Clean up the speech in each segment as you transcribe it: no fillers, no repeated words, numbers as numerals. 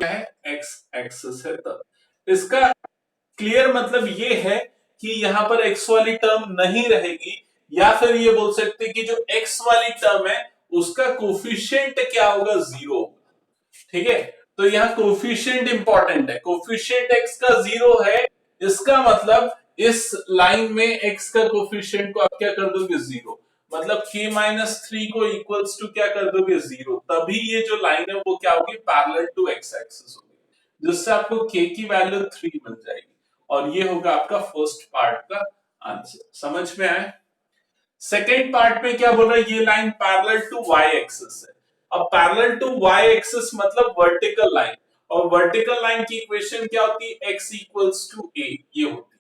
है x axis है तब। इसका क्लियर मतलब ये है कि यहां पर एक्स वाली टर्म नहीं रहेगी, या फिर ये बोल सकते हैं कि जो एक्स वाली टर्म है उसका कोफिशिएंट क्या होगा, जीरो। ठीक है, तो यहाँ कोफिशिएंट इंपॉर्टेंट है, कोफिशिएंट एक्स का जीरो है, इसका मतलब इस लाइन में एक्स का कोफिशिएंट को आप क्या कर दोगे, जीरो। मतलब k माइनस थ्री को इक्वल्स टू क्या कर दोगे, जीरो। तभी ये जो लाइन है वो क्या होगी, पैरेलल टू एक्स एक्सिस होगी, जिससे आपको k की वैल्यू 3 मिल जाएगी। और ये होगा आपका फर्स्ट पार्ट का आंसर। समझ में आया? सेकेंड पार्ट में क्या बोल रहा है, ये line parallel to Y axis है। अब पैरेलल टू वाई एक्सिस मतलब वर्टिकल लाइन, और वर्टिकल लाइन की इक्वेशन क्या होती है, x इक्वल्स टू a, ये होती है।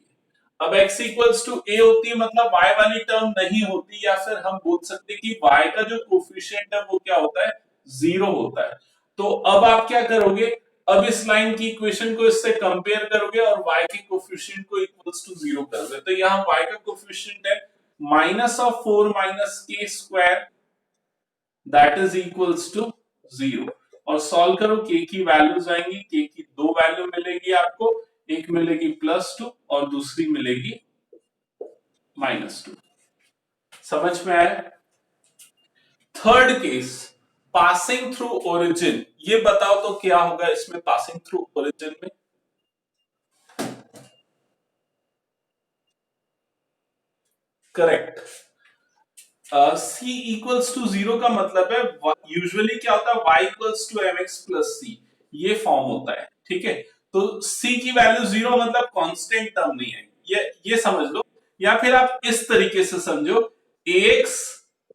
अब x इक्वल्स टू a होती है मतलब y वाली टर्म नहीं होती, या फिर हम बोल सकते हैं कि y का जो कोफिशिएंट है वो क्या होता है, जीरो होता है। तो अब आप क्या करोगे, अब इस लाइन की इक्वेशन को इससे कंपेयर करोगे और y के कोफिशिएंट को इक्वल्स टू जीरो करोगे, तो यहाँ y का कोफिशिएंट है minus of 4 minus k square, that is equals to zero. और सॉल्व करो, k की वैल्यूज आएंगी, k की दो वैल्यू मिलेगी आपको, एक मिलेगी +2 और दूसरी मिलेगी -2। समझ में आया? Third case, passing through origin. ये बताओ तो क्या होगा इसमें, पासिंग थ्रू ओरिजिन में। Correct, c equals to zero का मतलब है, यूजुअली क्या होता है, y equals to mx plus c, ये फॉर्म होता है। ठीक है, तो c की वैल्यू जीरो मतलब कांस्टेंट टर्म नहीं है, ये समझ लो। या फिर आप इस तरीके से समझो, ax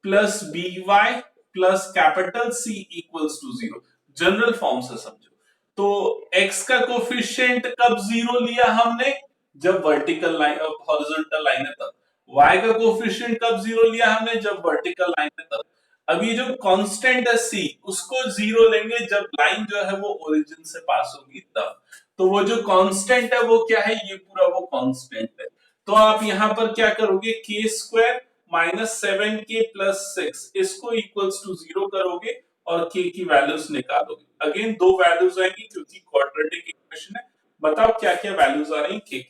plus by plus capital C equals to zero, general form से समझो। तो x का कोफिशिएंट कब जीरो लिया हमने, जब वर्टिकल लाइन हॉरिजॉन्टल लाइन है तब। y का कोफिशिएंट कब जीरो लिया हमने, जब वर्टिकल लाइन है तब। अब ये जो कांस्टेंट है c, उसको जीरो लेंगे जब लाइन जो है वो ओरिजिन से पास होगी तब। तो वो जो कांस्टेंट है वो क्या है, ये पूरा वो कांस्टेंट है। तो आप यहां पर क्या करोगे, k square minus 7k plus 6, इसको इक्वल्स टू जीरो करोगे और k की वैल्यूज निकालोगे। अगेन दो वैल्यूज आएंगी क्योंकि क्वाड्रेटिक इक्वेशन है। बताओ क्या क्या वैल्यूज आ रही k की।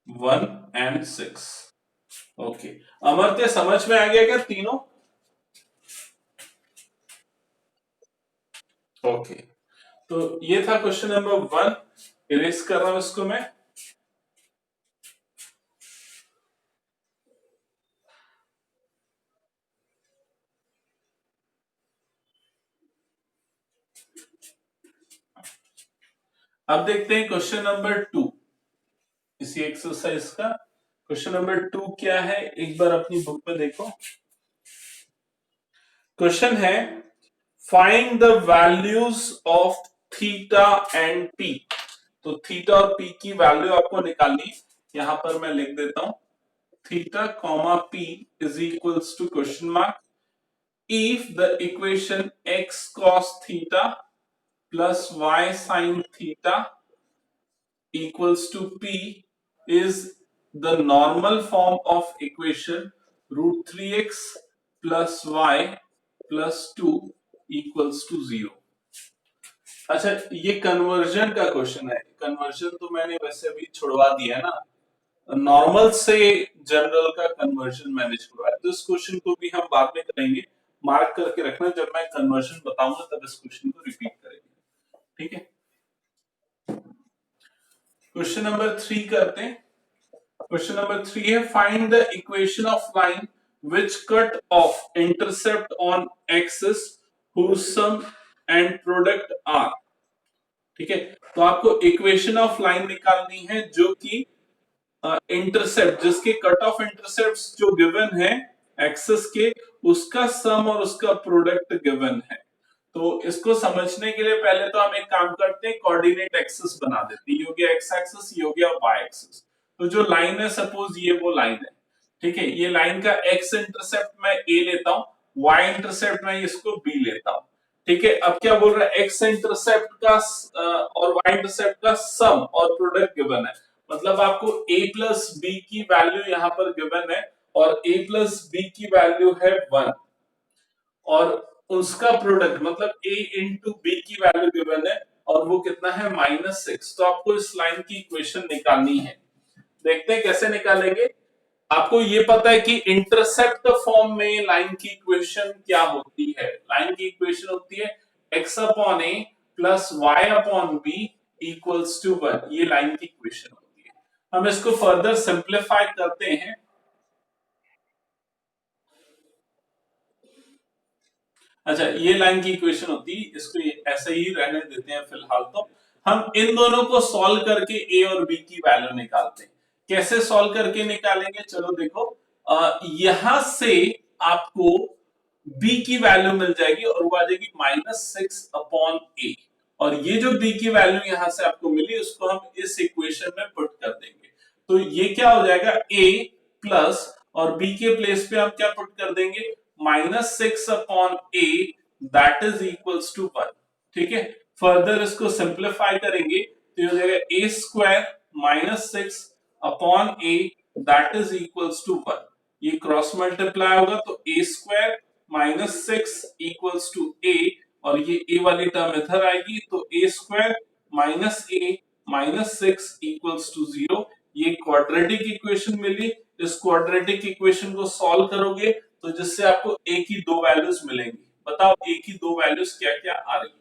1 एंड 6। ओके, अमर्त्य समझ में आ गया क्या तीनों? ओके, तो ये था क्वेश्चन नंबर 1, इरेज कर रहा हूं इसको मैं। अब देखते हैं क्वेश्चन नंबर 2 इसी एक्सरसाइज का। क्वेश्चन नंबर 2 क्या है, एक बार अपनी बुक में देखो। क्वेश्चन है, find the values of theta and P. तो थीटा और पी की वैल्यू आपको निकालनी, यहां पर मैं लिख देता हूं, theta comma P is equals to question mark if the equation x cos theta plus y sin theta equals to p is the normal form of equation root 3x plus y plus 2 equals to 0। अच्छा, ये conversion का question है। Conversion तो मैंने वैसे अभी छुड़वा दिया है ना, नॉर्मल से जनरल का कन्वर्जन मैंने छुड़वाया, तो इस क्वेश्चन को भी हम बाद में करेंगे। मार्क करके रखना, जब मैं कन्वर्जन बताऊंगा तब इस क्वेश्चन को रिपीट करेंगे। ठीक है, क्वेश्चन नंबर 3 करते हैं। क्वेश्चन नंबर 3 है, find the equation of line which cut off intercept on axis whose sum and product are। ठीक है, तो आपको इक्वेशन ऑफ लाइन निकालनी है जो कि इंटरसेप्ट, जिसके कट ऑफ इंटरसेप्ट जो गिवन है एक्सिस के, उसका सम और उसका प्रोडक्ट गिवन है। तो इसको समझने के लिए पहले तो हम एक काम करते हैं, कोऑर्डिनेट एक्सिस बना देते हैं। ये हो गया एक्स एक्सिस, ये हो गया वाई एक्सिस। तो जो लाइन है, सपोज ये वो लाइन है, ठीक है, ये लाइन का एक्स इंटरसेप्ट मैं ए लेता हूं, वाई इंटरसेप्ट मैं इसको बी लेता हूं। ठीक है, अब क्या बोल रहा है, एक्स इंटरसेप्ट का और वाई इंटरसेप्ट का सम और प्रोडक्ट गिवन है। मतलब आपको a प्लस बी की वैल्यू यहां पर गिवन है और a प्लस बी की वैल्यू है 1 और उसका प्रोडक्ट मतलब a इंटू बी की वैल्यू गिवन है और वो कितना है -6। तो आपको इस लाइन की इक्वेशन निकालनी है। देखते हैं कैसे निकालेंगे। आपको ये पता है कि इंटरसेप्ट फॉर्म में लाइन की इक्वेशन क्या होती है। लाइन की इक्वेशन होती है x upon a plus y upon b equals to 1। ये लाइन की इक्वेशन होती है। हम इसको फर्दर सिंप्लीफाई करते हैं। अच्छा, ये लाइन की इक्वेशन होती है, इसको ऐसे ही रहने देते हैं फिलहाल। तो हम इन दोनों को सॉल्व करके ए और बी की वैल्यू निकालते हैं। कैसे सॉल्व करके निकालेंगे, चलो देखो। यहां से आपको बी की वैल्यू मिल जाएगी और वो आ जाएगी -6 अपॉन ए। और ये जो बी की वैल्यू यहां से आपको मिली उसको हम इस इक्वेशन में पुट कर देंगे। तो ये क्या हो जाएगा, ए प्लस और बी के प्लेस पे हम क्या पुट कर देंगे, -6 upon A that is equals to 1। ठीक है, फर्दर इसको सिंप्लीफाई करेंगे तो ये हो जाएगा A square -6 upon A that is equals to 1। ये क्रॉस मल्टीप्लाई होगा तो A square -6 equals to A और ये ए वाली टर्म इधर आएगी तो A square minus A -6 equals to 0। ये क्वाड्रेटिक इक्वेशन मिली। इस क्वाड्रेटिक इक्वेशन को सॉल्व करोगे तो जिससे आपको ए की दो वैल्यूज मिलेंगी। बताओ ए की दो वैल्यूज क्या क्या आ रही है।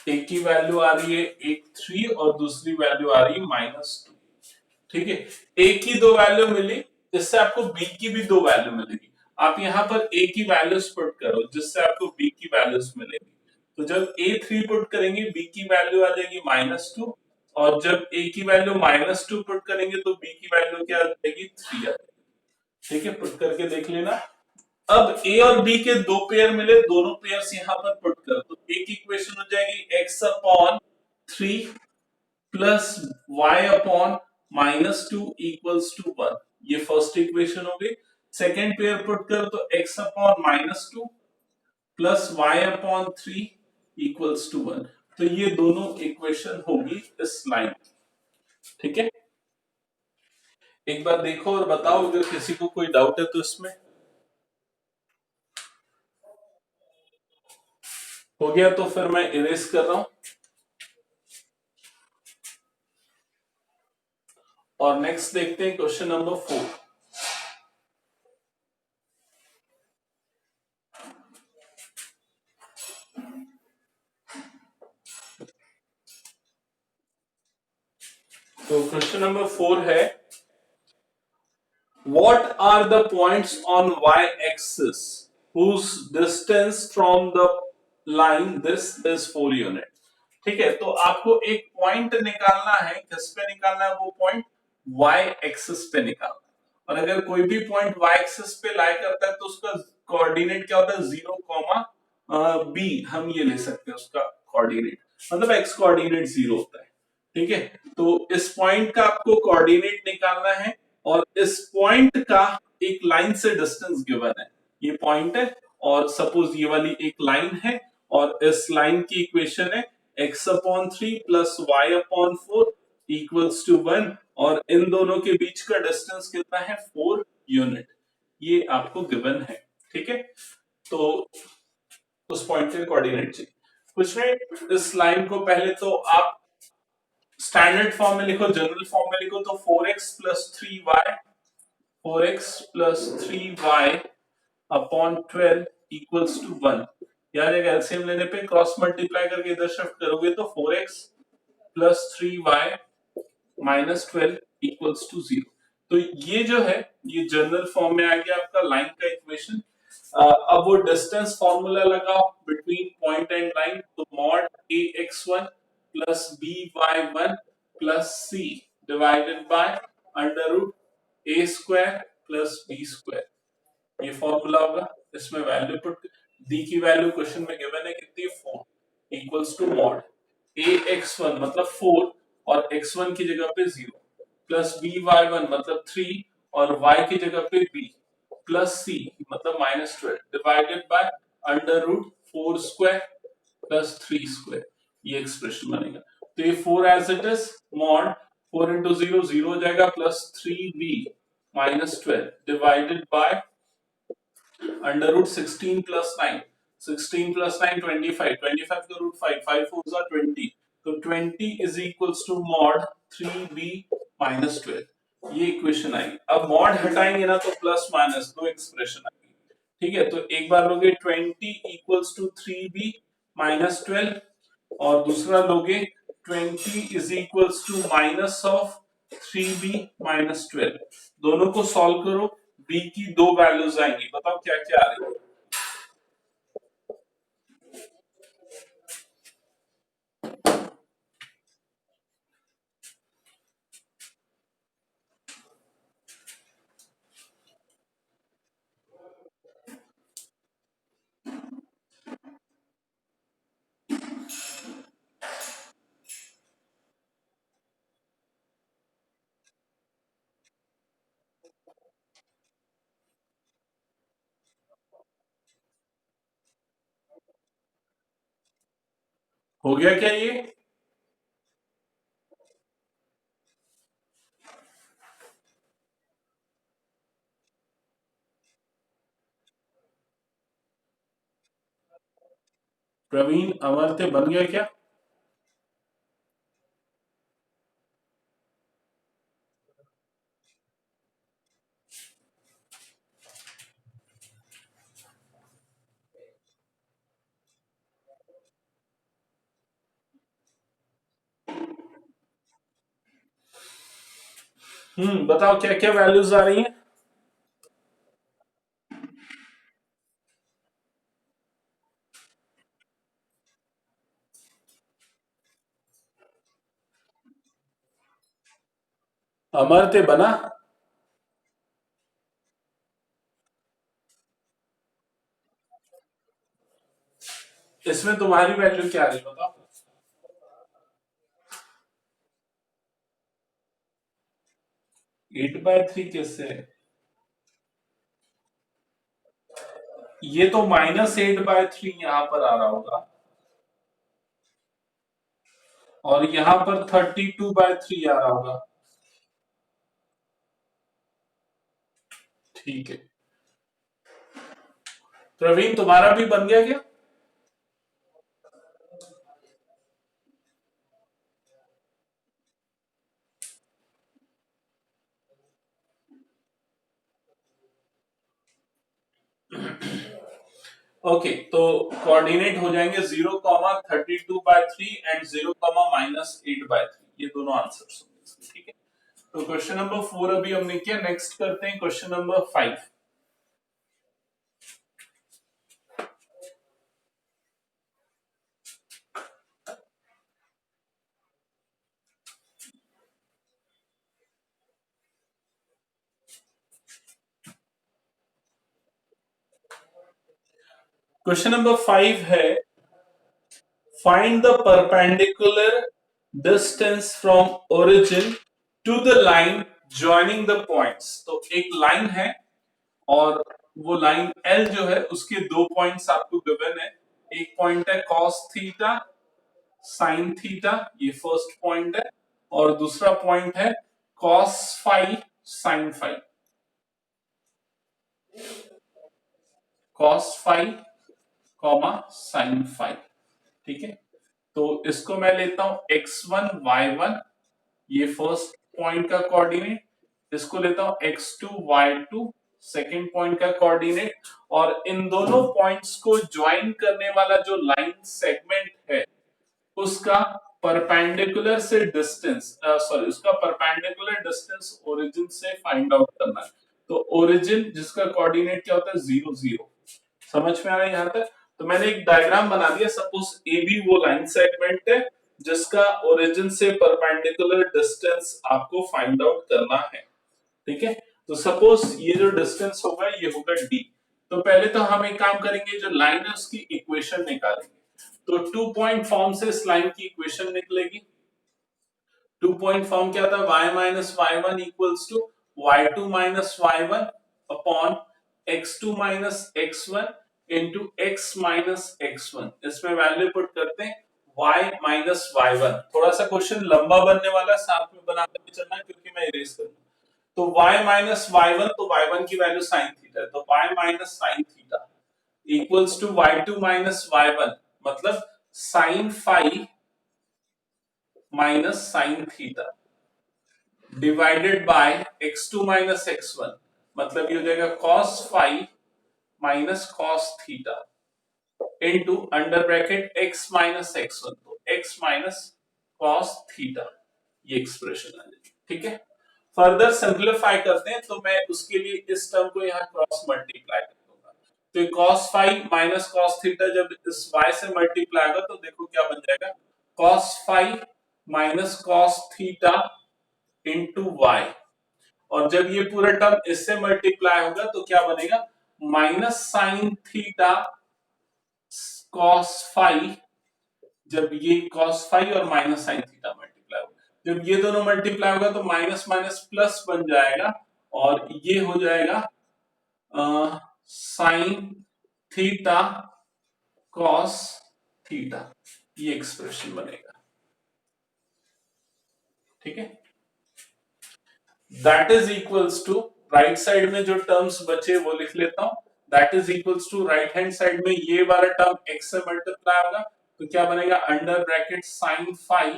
एक की वैल्यू आ रही है 3 और दूसरी वैल्यू आ रही है -2। ठीक है, ए की दो वैल्यू मिली, इससे आपको बी की भी दो वैल्यू मिलेगी। आप यहाँ पर ए की वैल्यूज पुट करो जिससे आपको बी की वैल्यूज मिलेगी। तो जब A3 पुट करेंगे बी की वैल्यू आ जाएगी -2 और जब ए की वैल्यू -2 पुट करेंगे तो बी की वैल्यू क्या आ जाएगी, 3 आ जाएगी। ठीक है, पुट करके देख लेना। अब ए और बी के दो पेयर मिले, दोनों पेयर्स यहाँ पर पुट कर तो एक इक्वेशन हो जाएगी x upon 3 plus y upon -2 equals to 1। ये फर्स्ट इक्वेशन हो गई। सेकेंड पेयर पुट कर तो x upon -2 plus y upon 3 equals to 1। तो ये दोनों इक्वेशन होगी इस लाइन। ठीक है, एक बार देखो और बताओ अगर किसी को कोई डाउट है तो इसमें। हो गया तो फिर मैं इरेज कर रहा हूं और नेक्स्ट देखते हैं क्वेश्चन नंबर 4। तो क्वेश्चन नंबर 4 है, what are the points on y-axis whose distance from the line this is 4 unit। ठीक है, तो आपको एक पॉइंट निकालना है। किस पे निकालना है वो पॉइंट, y एक्सिस पे निकालना है। और अगर कोई भी पॉइंट y एक्सिस पे लाई करता है तो उसका कोऑर्डिनेट क्या होता है, 0, b। हम ये ले सकते हैं उसका कोऑर्डिनेट, मतलब x कोऑर्डिनेट 0 होता है। ठीक है, तो इस पॉइंट का आपको कोऑर्डिनेट निकालना है और इस पॉइंट का एक लाइन से डिस्टेंस गिवन है। ये पॉइंट है और सपोज ये वाली एक लाइन है और इस लाइन की इक्वेशन है x upon 3 plus y upon 4 equals to 1 और इन दोनों के बीच का डिस्टेंस कितना है, 4 यूनिट। ये आपको गिवन है। ठीक है, तो उस पॉइंट के कोऑर्डिनेट चाहिए। कुछ नहीं, इस लाइन को पहले तो आप स्टैंडर्ड फॉर्म में लिखो, जनरल फॉर्म में लिखो तो 4x plus 3y 4x plus 3y upon 12 equals to 1। यार एक एलसीएम लेने पे क्रॉस मल्टीप्लाई करके इधर शिफ्ट करोगे तो 4x plus 3y minus 12 equals to 0। तो ये जो है ये जनरल फॉर्म में आ गया आपका लाइन का इक्वेशन। अब वो डिस्टेंस फॉर्मूला लगाओ बिटवीन पॉइंट एंड लाइन, तो mod ax1 plus by1 plus c divided by under root a square plus b square. ये फॉर्मूला होगा। इसमें वैल्यू पुट, डी की वैल्यू क्वेश्चन में गिवन है कितनी, 4। Equals to mod A X one मतलब 4 और एक्स वन की जगह पे 0 प्लस बी वाई वन मतलब 3 और y की जगह पे b प्लस c मतलब -12 divided by under root 4 square plus 3 square, ये एक्सप्रेशन बनेगा। तो ये 4 as it is mod 4 into 0 0 हो जाएगा plus 3b -12 divided by under root 16 plus 9 16 plus 9 25 25 का रूट 5 5 4 जा 20 तो 20 is equals to mod 3b -12, ये इक्वेशन आई। अब मॉड हटाएंगे ना तो प्लस माइनस दो एक्सप्रेशन आएगी, ठीक है। तो एक बार लोगे 20 इक्वल्स टू 3b -12 और दूसरा लोगे 20 is equals to minus of 3b -12, दोनों को सॉल्व करो, b की दो वैल्यूज आएंगी, बताओ क्या क्या आ रही है। हो गया क्या ये? प्रवीण अमर्त्य बन गया क्या? बताओ क्या क्या वैल्यूज आ रही हैं। अमर्त्य बना? इसमें तुम्हारी वैल्यू क्या आ रही बताओ। 8/3 कैसे है? ये तो -8/3 यहां पर आ रहा होगा और यहां पर 32/3 आ रहा होगा, ठीक है। प्रवीण तुम्हारा भी बन गया क्या? ओके तो कोऑर्डिनेट हो जाएंगे 0,32/3 एंड 0,-8/3, ये दोनों आंसर्स होंगे, ठीक है। तो क्वेश्चन नंबर 4 अभी हमने किया, नेक्स्ट करते हैं क्वेश्चन नंबर 5। क्वेश्चन नंबर 5 है find the perpendicular distance from origin to the line joining the points. तो एक लाइन है और वो लाइन L जो है उसके दो पॉइंट्स आपको गिवन है, एक पॉइंट है cos थीटा sin थीटा, ये फर्स्ट पॉइंट है, और दूसरा पॉइंट है cos phi sin phi, cos phi sin phi, ठीक है। तो इसको मैं लेता हूं x1 y1, ये फर्स्ट पॉइंट का कोऑर्डिनेट, इसको लेता हूं x2 y2 सेकेंड पॉइंट का कोऑर्डिनेट, और इन दोनों पॉइंट्स को ज्वाइन करने वाला जो लाइन सेगमेंट है उसका परपेंडिकुलर से डिस्टेंस सॉरी उसका परपेंडिकुलर डिस्टेंस ओरिजिन से फाइंड आउट करना है। तो ओरिजिन जिसका कोऑर्डिनेट क्या होता है 0 0, समझ में आ रहा है यहाँ तक? तो मैंने एक डायग्राम बना दिया, सपोज ए बी वो लाइन सेगमेंट है जिसका ओरिजिन से परपेंडिकुलर डिस्टेंस आपको फाइंड आउट करना है, ठीक है। तो सपोज ये जो डिस्टेंस होगा ये होगा डी। तो पहले तो हम एक काम करेंगे, जो लाइन है उसकी इक्वेशन निकालेंगे। तो 2 पॉइंट फॉर्म से इस लाइन की इक्वेशन निकलेगी। 2 पॉइंट फॉर्म क्या था, y minus Y one equals to Y two minus Y one upon x two minus x one into x minus x one. इसमें वैल्यू पुट करते हैं y माइनस वाई वन। थोड़ा सा question लंबा बनने वाला, साथ में बना करके चलना क्योंकि मैं इरेज करूंगा। तो y माइनस वाई वन, तो वाई वन की वैल्यू साइन थीटा है, तो y minus sine theta equals to Y two minus Y one, मतलब sine phi minus sine theta divided by x2 minus x1, मतलब ये हो जाएगा cos phi minus cos theta into under bracket x minus x1, तो x minus cos theta, ये expression आ जाएगी। ठीक है, फर्दर सिंपलीफाई करते हैं, तो मैं उसके लिए इस टर्म को यहाँ क्रॉस मल्टीप्लाई कर दूंगा। तो ये cos phi minus cos theta जब इस y से मल्टीप्लाई होगा तो देखो क्या बन जाएगा, cos phi minus cos theta into y, और जब ये पूरा टर्म इससे मल्टीप्लाई होगा तो क्या बनेगा, minus sine theta cos phi, जब ये कॉस फाई और माइनस साइन थीटा मल्टीप्लाई होगा, जब ये दोनों मल्टीप्लाई होगा तो माइनस माइनस प्लस बन जाएगा और ये हो जाएगा साइन थीटा कॉस थीटा, ये एक्सप्रेशन बनेगा। ठीक है, that is equals to, right side में जो टर्म्स बचे वो लिख लेता हूं, that is equals to right hand side में ये वाला टर्म x से मल्टीप्लाई होगा तो क्या बनेगा, under bracket sine phi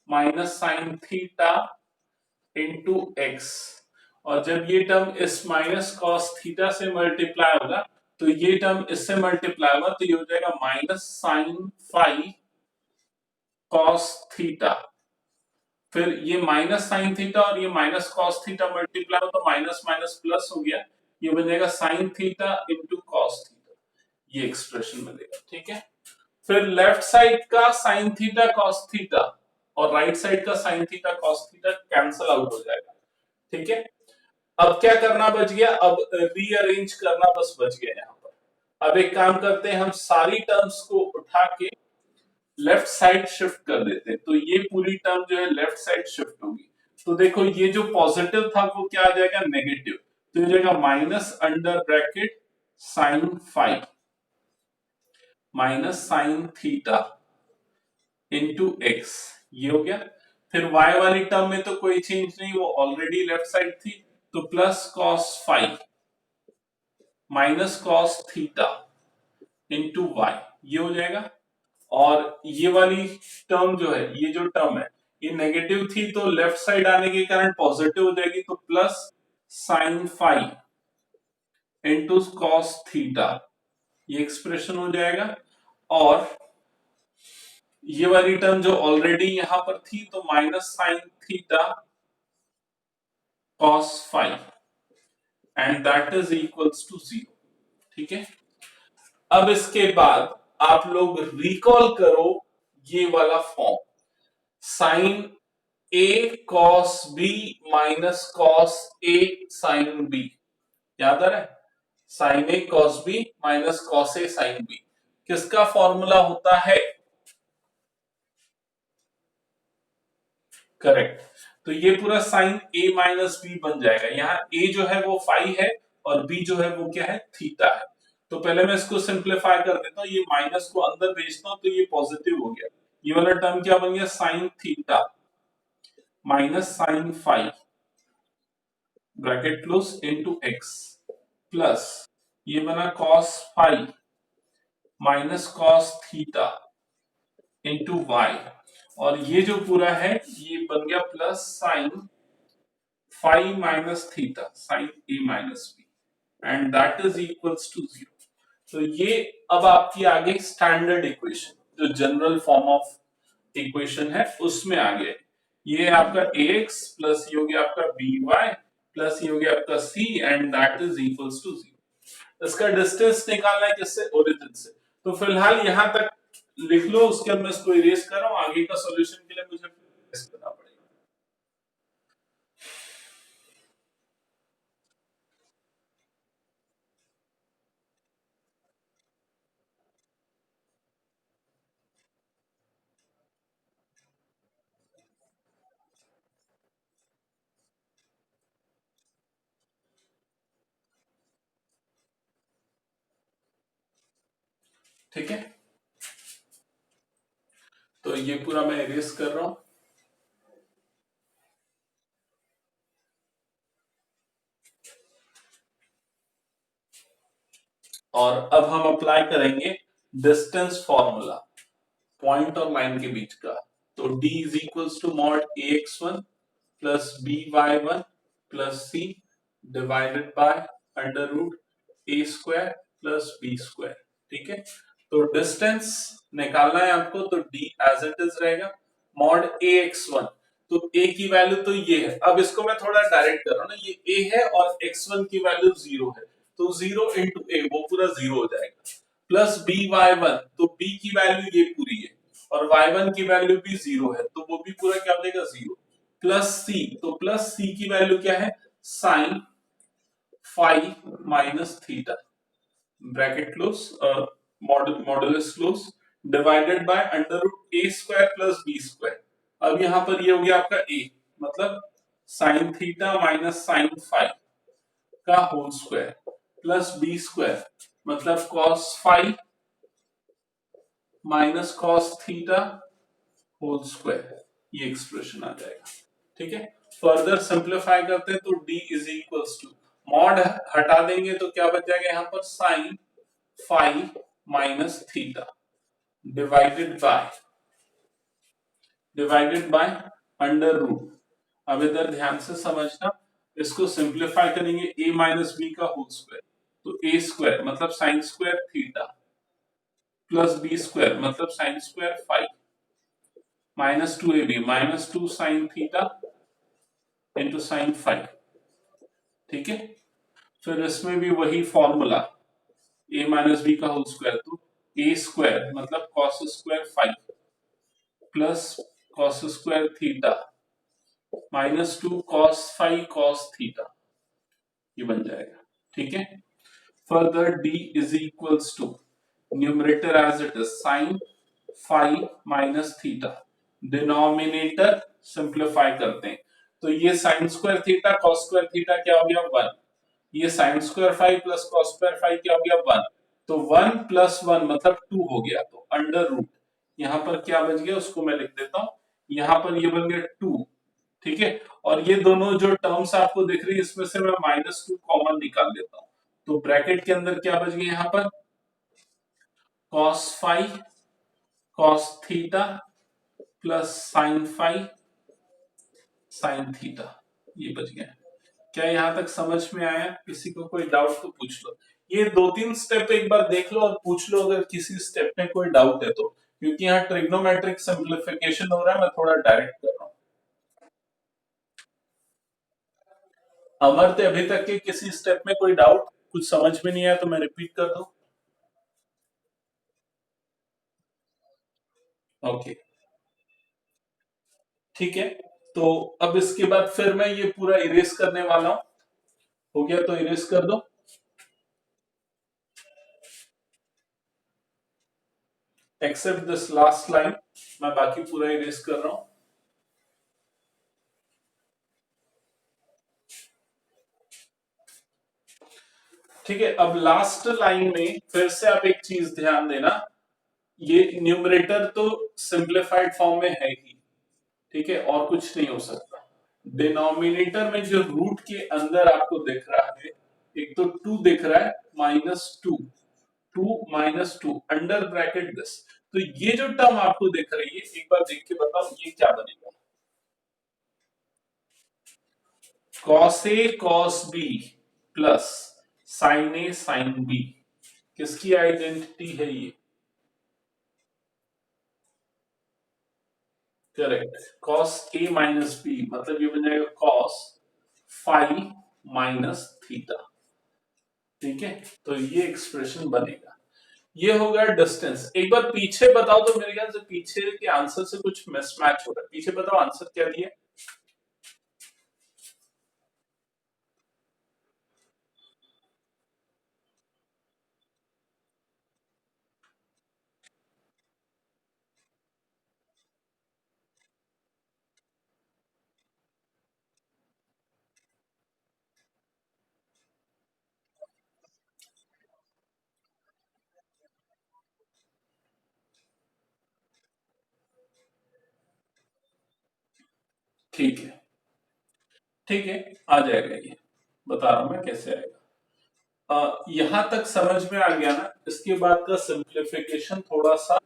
minus sine theta into x, और जब ये टर्म इस माइनस कॉस थीटा से मल्टीप्लाई होगा तो ये टर्म इससे मल्टीप्लाई होगा तो ये हो जाएगा minus sine phi cos theta, फिर ये माइनस साइन थीटा और ये माइनस कॉस थीटा मल्टीप्लाई हो तो माइनस माइनस प्लस हो गया, ये बन जाएगा sine theta into cos theta, ये एक्सप्रेशन बनेगा। ठीक है, फिर लेफ्ट साइड का साइन थीटा कॉस थीटा और राइट साइड का sign theta cos theta cancel out हो जाएगा। ठीक है, अब क्या करना बच गया, अब रीअरेंज करना बस बच गया यहाँ पर। अब एक काम करते हैं, हम सारी टर्म्स को उठा के लेफ्ट साइड शिफ्ट कर देते हैं, तो ये पूरी टर्म जो है लेफ्ट साइड शिफ्ट होगी। तो देखो ये जो पॉजिटिव था वो क्या आ जाएगा, नेगेटिव, तो हो जाएगा minus under bracket sine phi minus sine theta into x, ये हो गया। फिर y वाली टर्म में तो कोई चेंज नहीं, वो ऑलरेडी लेफ्ट साइड थी, तो plus cos phi minus cos theta into y, ये हो जाएगा। और ये वाली टर्म जो है, ये जो टर्म है ये नेगेटिव थी तो लेफ्ट साइड आने के कारण पॉजिटिव हो जाएगी, तो plus sine five into cos theta, ये एक्सप्रेशन हो जाएगा। और ये वाली टर्म जो ऑलरेडी यहां पर थी तो minus sine theta cos phi and that is equals to zero. ठीक है, अब इसके बाद आप लोग रिकॉल करो ये वाला form, sign A cos B minus cos A sine B, याद आ रहा है, sign A cos B minus cos A sine B किसका फॉर्मूला होता है, करेक्ट। तो ये पूरा साइन ए माइनस बी बन जाएगा, यहाँ ए जो है वो फाई है और बी जो है वो क्या है, थीटा है। तो पहले मैं इसको सिंप्लीफाई कर देता हूँ, ये माइनस को अंदर भेजता हूँ तो ये पॉजिटिव हो गया, ये वाला टर्म क्या बन गया, sine theta minus sine phi bracket close into x plus ये बना cos phi minus cos theta into y, और ये जो पूरा है ये बन गया plus sine phi minus theta sine a minus b and that is equals to zero. तो ये अब आपकी आगे स्टैंडर्ड इक्वेशन, जो जनरल फॉर्म ऑफ इक्वेशन है उसमें आ गया, ये आपका ax प्लस ये हो गया आपका by प्लस ये हो गया आपका c and that is equals to zero. इसका डिस्टेंस निकालना है किससे, ओरिजिन से, तो फिलहाल यहां तक लिख लो, उसके बाद मैं इसको इरेज कर रहा हूं, आगे का सॉल्यूशन के लिए मुझे इरेज करना पड़ेगा। ठीक है, तो ये पूरा मैं इरेज कर रहा हूं। और अब हम अप्लाई करेंगे डिस्टेंस फॉर्मूला पॉइंट और लाइन के बीच का। तो d is equals to mod ax1 plus by1 plus c divided by under root a square plus b square. ठीक है, तो डिस्टेंस निकालना है आपको, तो d एज इट इज रहेगा मॉड ax1। तो a की वैल्यू तो ये है, अब इसको मैं थोड़ा डायरेक्ट कर रहा हूं ना, ये a है और x1 की वैल्यू 0 है, तो 0 इंटू a वो पूरा 0 हो जाएगा, प्लस by1, तो b की वैल्यू ये पूरी है और y1 की वैल्यू भी 0 है, तो वो भी पूरा क्या हो जाएगा 0, प्लस c, तो प्लस c की वैल्यू क्या है sine phi minus theta bracket close modulus close divided by under root A square plus B square. अब यहां पर ये हो गया आपका a, मतलब sine theta minus sine phi का whole square plus B square मतलब cos phi minus cos theta whole square, ये एक्सप्रेशन आ जाएगा। ठीक है, फर्दर सिंप्लीफाई करते हैं तो d is equals to mod हटा देंगे तो क्या बच जाएगा यहाँ पर sine phi minus theta divided by under root. अब इधर ध्यान से समझना, इसको सिंप्लीफाई करेंगे a माइनस बी का होल स्क्वायर, तो a स्क्वायर मतलब sine square theta plus b square मतलब sine square five minus 2ab minus 2 sine theta into sine five. ठीक है, फिर इसमें भी वही फॉर्मूला a माइनस बी का होल स्क्वायर, तो a स्क्वायर मतलब cos square phi plus cos square theta minus 2 cos phi cos theta, ये बन जाएगा। ठीक है, further d is equals to numerator as it is sine phi minus theta, denominator simplify करते हैं तो ये sine square theta cos square theta क्या हो गया 1, ये sine square phi plus cos square phi क्या हो गया 1, तो 1 प्लस 1 मतलब 2 हो गया, तो अंडर रूट यहां पर क्या बच गया उसको मैं लिख देता हूं, यहां पर ये बन गया 2। ठीक है, और ये दोनों जो टर्म्स आपको दिख रही है इसमें से मैं माइनस 2 कॉमन निकाल लेता हूं, तो ब्रैकेट के अंदर क्या बच गया यहां पर cos five cos theta plus sine five sine theta, ये बच गया। क्या यहां तक समझ में आया? किसी को कोई डाउट तो पूछ लो, ये दो तीन स्टेप एक बार देख लो और पूछ लो अगर किसी स्टेप में कोई डाउट है तो, क्योंकि यहाँ ट्रिग्नोमेट्रिक सिंप्लीफिकेशन हो रहा है, मैं थोड़ा डायरेक्ट कर रहा हूँ। अमर थे अभी तक के किसी स्टेप में कोई डाउट, कुछ समझ में नहीं आया तो मैं रिपीट कर दूं? ओके, ठीक है, तो अब इसके बाद फिर मैं ये पूरा इरेज करने वाला हूं। हो गया तो इरेज कर दो, एक्सेप्ट दिस लास्ट लाइन, मैं बाकी पूरा इरेज कर रहा हूं। ठीक है, अब लास्ट लाइन में फिर से आप एक चीज ध्यान देना, ये न्यूमरेटर तो सिंप्लीफाइड फॉर्म में है ही, ठीक है, और कुछ नहीं हो सकता। डिनोमिनेटर में जो रूट के अंदर आपको दिख रहा है, एक तो 2 दिख रहा है minus 2, 2 minus 2 under bracket this, तो ये जो टर्म आपको दिख रही है एक बार देख के बताओ ये क्या बनेगा, cos a cos b plus sin a sin b, किसकी आइडेंटिटी है ये? Correct, cos a minus b मतलब ये बन जाएगा cos फाइव माइनस थीटा। ठीक है, तो ये एक्सप्रेशन बनेगा, ये होगा डिस्टेंस। एक बार पीछे बताओ तो, मेरे ख्याल से पीछे के आंसर से कुछ मिसमैच हो रहा है, पीछे बताओ आंसर क्या दिया। ठीक है, ठीक है, आ जाएगा, ये बता रहा हूं मैं कैसे आएगा। यहां तक समझ में आ गया ना। इसके बाद का सिंप्लीफिकेशन थोड़ा सा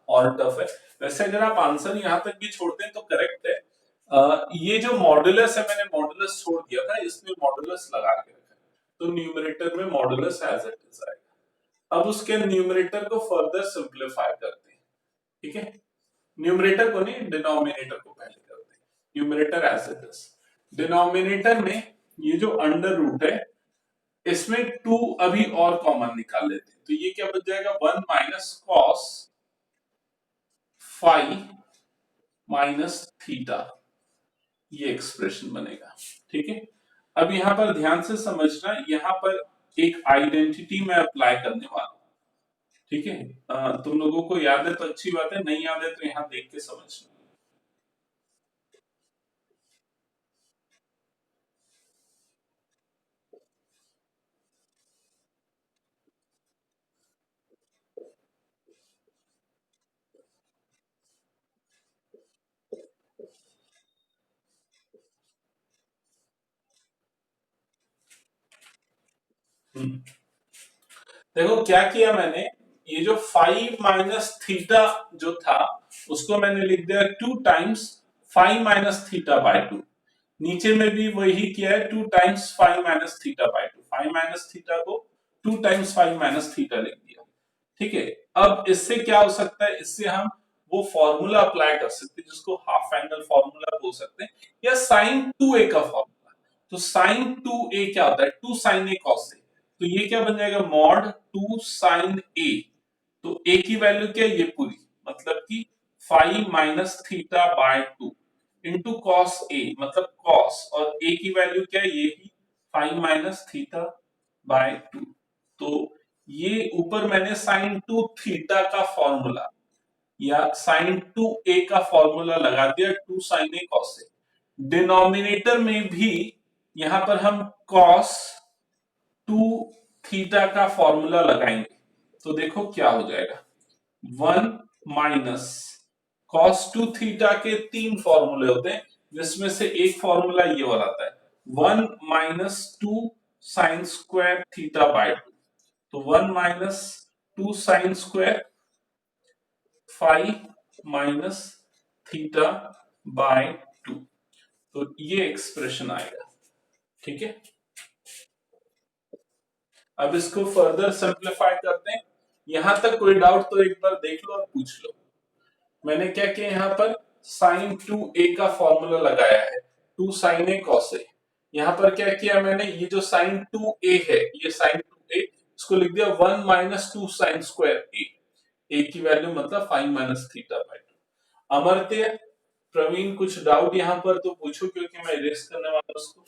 और टफ है। वैसे अगर आप आंसर यहां तक भी छोड़ते हैं तो करेक्ट है। ये जो मॉडुलस है, मैंने मॉडुलस छोड़ दिया था, इसमें मॉडुलस लगा के रखा है, तो न्यूमरेटर में मॉडुलस एज इट इज आएगा। अब उसके न्यूमरेटर को फर्दर सिंप्लीफाई करते हैं। ठीक है, न्यूमरेटर को नहीं, डिनोमिनेटर को पहले करते हैं। Numerator as it is, denominator में ये जो अंडर रूट है, इसमें टू अभी और कॉमन निकाल लेते हैं, तो ये क्या बच जाएगा, 1 minus cos phi minus theta, ये एक्सप्रेशन बनेगा। ठीक है, अब यहां पर ध्यान से समझना, यहां पर एक आइडेंटिटी मैं अप्लाई करने वाला हूं। ठीक है, तुम लोगों को याद है तो अच्छी बात है, नहीं याद है तो यहां देख के समझना। देखो क्या किया मैंने, ये जो 5 माइनस थीटा जो था, उसको मैंने लिख दिया 2 टाइम्स 5 माइनस थीटा बाय 2। नीचे में भी वही किया है, 2 times 5 minus theta by 2। 5 minus theta को 2 टाइम्स 5 माइनस थीटा लिख दिया। ठीक है, अब इससे क्या हो सकता है, इससे हम वो फॉर्मूला अप्लाई कर सकते हैं जिसको हाफ एंगल फॉर्मूला बोल सकते हैं, या साइन 2a का फॉर्मूला। तो साइन 2a क्या होता है, 2 साइन a cos a। तो ये क्या बन जाएगा, मॉड 2 साइन a। तो a की वैल्यू क्या है, ये पूरी, मतलब कि 5 minus theta by 2 into cos a, मतलब कॉस, और a की वैल्यू क्या है, ये ही 5 माइनस थीटा बाय 2। तो ये ऊपर मैंने साइन 2 थीटा का फॉर्मूला या साइन 2 a का फॉर्मूला लगा दिया, 2 sine a cos a। Denominator में भी यहां पर हम cos 2 थीटा का फॉर्मूला लगाएंगे, तो देखो क्या हो जाएगा, 1 माइनस cos 2 थीटा के 3 फॉर्मूले होते हैं, जिसमें से एक फॉर्मूला ये वाला आता है, 1 minus 2 sine square theta by 2। तो 1 minus 2 sine square 5 minus theta by 2। तो ये एक्सप्रेशन आएगा। ठीक है, अब इसको फर्दर सिंप्लीफाई करते हैं। यहां तक कोई डाउट तो एक बार देख लो और पूछ लो। मैंने क्या किया, यहां पर साइन 2a का फॉर्मूला लगाया है, 2 साइन a cos a। यहां पर क्या किया मैंने, ये जो साइन 2a है, ये साइन 2a, इसको लिख दिया 1 minus 2 sine square a। a की वैल्यू मतलब 5 minus theta by 2। Amartya, Praveen, कुछ डाउट यहां पर तो पूछो, क्योंकि मैं इरेज करने वाला हूं उसको।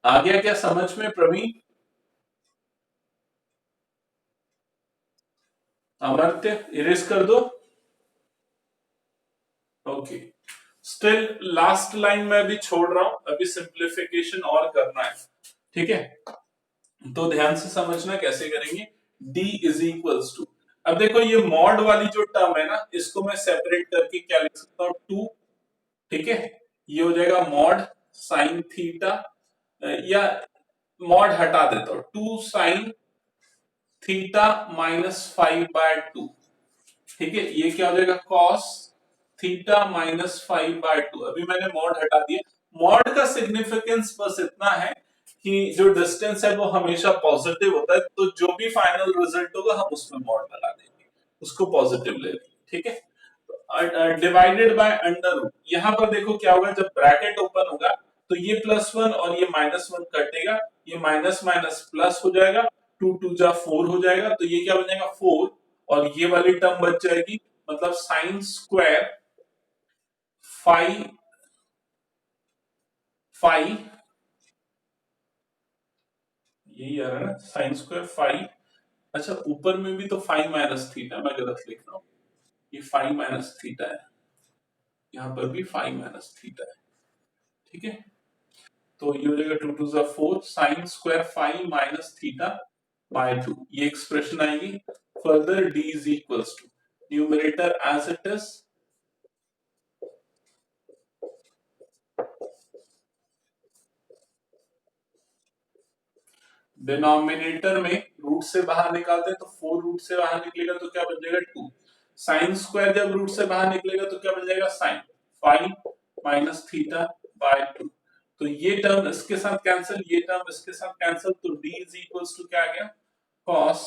आ गया क्या समझ में प्रवीण? अमर्त्य, इरेज कर दो। ओके, स्टिल लास्ट लाइन में अभी छोड़ रहा हूं, अभी सिंप्लीफिकेशन और करना है। ठीक है, तो ध्यान से समझना कैसे करेंगे। d इज इक्वल्स टू, अब देखो ये मॉड वाली जो टर्म है ना, इसको मैं सेपरेट करके क्या लिख सकता हूं, 2। ठीक है, ये हो जाएगा मॉड साइन थीटा, या मॉड हटा देता हूं, 2 साइन थीटा माइनस 5/2। ठीक है, ये क्या हो जाएगा, cos थीटा माइनस 5/2। अभी मैंने मॉड हटा दिया। मॉड का सिग्निफिकेंस बस इतना है कि जो डिस्टेंस है वो हमेशा पॉजिटिव होता है, तो जो भी फाइनल रिजल्ट होगा हम उसमें मॉड लगा देंगे, उसको पॉजिटिव ले लेंगे। ठीक है, डिवाइडेड बाय अंडर रूट। यहां पर देखो क्या होगा, जब ब्रैकेट ओपन होगा तो ये +1 और ये -1 कटेगा, ये माइनस माइनस प्लस हो जाएगा, 2 2 जा 4 हो जाएगा, तो ये क्या बनेगा 4, और ये वाली टर्म बच जाएगी, मतलब साइन स्क्वायर 5 5, यही आ रहा है ना, साइन स्क्वायर 5। अच्छा, ऊपर में भी तो 5 माइनस थीटा, मैं गलत लिख रहा हूँ, ये 5 माइनस थीटा है, यहाँ पर भी 5 माइनस थीटा है। ठीक है, तो ये हो जाएगा 2 2 जा 4 sine square 5 minus theta by 2, ये एक्सप्रेशन आएगी further d is equals to numerator as it is, denominator में रूट से बाहर निकालते हैं तो 4 रूट से बाहर निकलेगा तो क्या बन जाएगा 2, साइन स्क्वायर जब रूट से बाहर निकलेगा तो क्या बन जाएगा साइन 5 माइनस थीटा बाय 2। तो ये टर्म इसके साथ कैंसिल, ये टर्म इसके साथ कैंसिल, तो d इज इक्वल्स टू क्या आ गया cos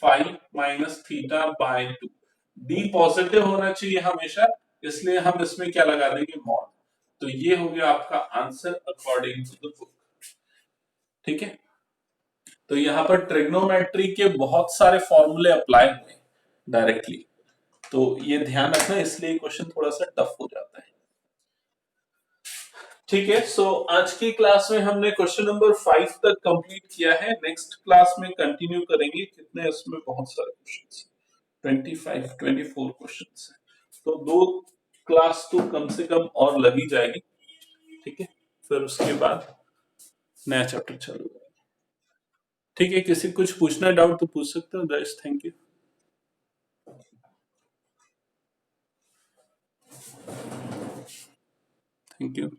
5 minus theta by 2। d positive होना चाहिए हमेशा, इसलिए हम इसमें क्या लगा देंगे मॉड। तो ये हो गया आपका answer according to the book. ठीक है, तो यहाँ पर ट्रिग्नोमेट्री के बहुत सारे फॉर्मूले अप्लाई हुए डायरेक्टली, तो ये ध्यान रखना, इसलिए क्वेश्चन थोड़ा सा टफ हो जाता है। ठीक है, सो आज की क्लास में हमने क्वेश्चन नंबर 5 तक कंप्लीट किया है। नेक्स्ट क्लास में कंटिन्यू करेंगे, कितने इसमें बहुत सारे क्वेश्चंस, 24 क्वेश्चंस हैं, तो 2 क्लास तो कम से कम और लगी जाएगी। ठीक है, फिर उसके बाद नया चैप्टर चालू होगा। ठीक है, किसी कुछ पूछना डाउट तो पूछ सकते हो guys. Thank you. Thank you.